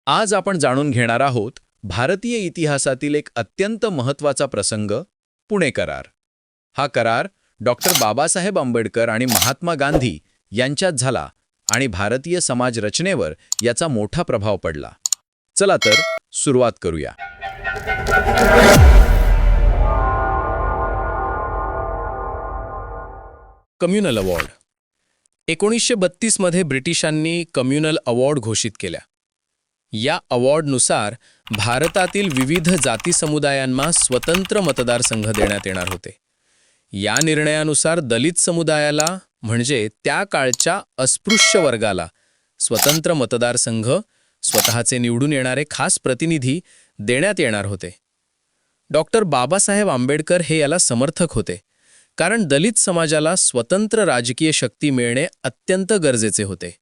आज आपण जाणून घेणार आहोत भारतीय इतिहासातील एक अत्यंत महत्त्वाचा प्रसंग, पुणे करार. हा करार डॉक्टर बाबासाहेब आंबेडकर आणि महात्मा गांधी यांच्यात झाला आणि भारतीय समाज रचनेवर याचा मोठा प्रभाव पडला. चला तर सुरुवात करूया. Communal award. 1932 मध्ये ब्रिटिशांनी कम्युनल अवॉर्ड घोषित केल्या. या अवॉर्डनुसार भारतातील विविध जाती समुदायांना स्वतंत्र मतदारसंघ देण्यात येणार होते. या निर्णयानुसार दलित समुदायाला म्हणजे त्या काळच्या अस्पृश्य वर्गाला स्वतंत्र मतदारसंघ, स्वतःचे निवडून येणारे खास प्रतिनिधी देण्यात येणार होते. डॉक्टर बाबासाहेब आंबेडकर हे याला समर्थक होते, कारण दलित समाजाला स्वतंत्र राजकीय शक्ती मिळणे अत्यंत गरजेचे होते.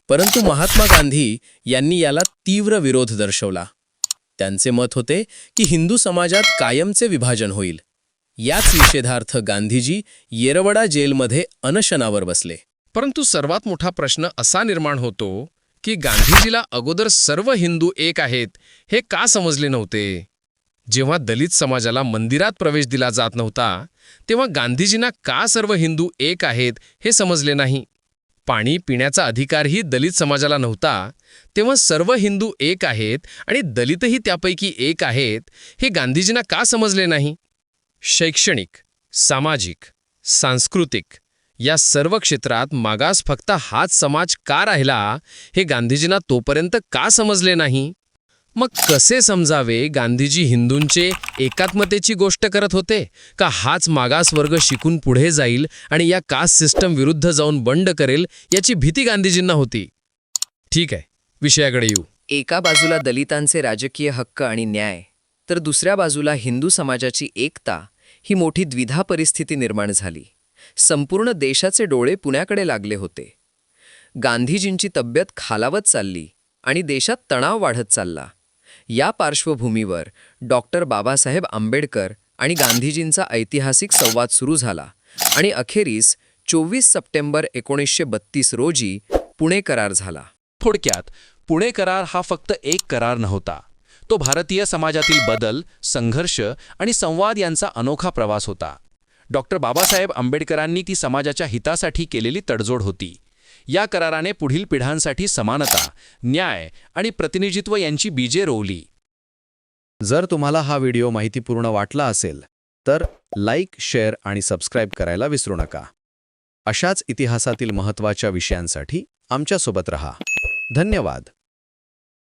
परंतु महात्मा गांधी यांनी याला तीव्र विरोध दर्शवला. त्यांचे मत होते की हिंदू समाजात कायमचे विभाजन होईल. याच निषेधार्थ गांधीजी येरवडा जेलमध्ये अनशनावर बसले. परंतु सर्वात मोठा प्रश्न असा निर्माण होतो की गांधीजीला अगोदर सर्व हिंदू एक आहेत हे का समजले नव्हते? जेव्हा दलित समाजाला मंदिरात प्रवेश दिला जात नव्हता, तेव्हा गांधीजींना का सर्व हिंदू एक आहेत हे समजले नाही? पाणी पिण्याचा अधिकारही दलित समाजाला नव्हता, तेव्हा सर्व हिंदू एक आहेत आणि दलितही त्यापैकी एक आहेत हे गांधीजींना का समजले नाही? शैक्षणिक, सामाजिक, सांस्कृतिक या सर्व क्षेत्रात मागास फक्त हाच समाज का राहिला हे गांधीजींना तोपर्यंत का समजले नाही? मग कसे समजावे गांधीजी हिंदूंचे एकात्मतेची गोष्ट करत होते का हाच मागास वर्ग शिकून पुढे जाईल आणि या कास्ट सिस्टम विरुद्ध जाऊन बंड करेल याची भीती गांधीजींना होती? ठीक आहे, विषयाकडे येऊ. एका बाजूला दलितांचे राजकीय हक्क आणि न्याय, तर दुसऱ्या बाजूला हिंदू समाजाची एकता, ही मोठी द्विधा परिस्थिती निर्माण झाली. संपूर्ण देशाचे डोळे पुण्याकडे लागले होते. गांधीजींची तब्येत खालावत चालली आणि देशात तणाव वाढत चालला. या पार्श्वभूमीवर डॉक्टर बाबासाहेब आंबेडकर आणि गांधीजींचा ऐतिहासिक संवाद सुरू झाला आणि अखेरीस 24 सप्टेंबर 1932 रोजी पुणे करार झाला. थोडक्यात, पुणे करार हा फक्त एक करार नव्हता. तो भारतीय समाजातील बदल, संघर्ष आणि संवाद यांचा अनोखा प्रवास होता. डॉक्टर बाबासाहेब आंबेडकरांनी ती समाजाच्या हितासाठी केलेली तडजोड होती. या कराराने पुढील पिढ्यांसाठी समानता, न्याय आणि प्रतिनिधित्व यांची बीजे रोवली. जर तुम्हाला हा व्हिडिओ माहितीपूर्ण वाटला असेल तर लाईक, शेअर आणि सबस्क्राईब करायला विसरू नका. अशाच इतिहासातील महत्त्वाच्या विषयांसाठी आमच्यासोबत रहा. धन्यवाद.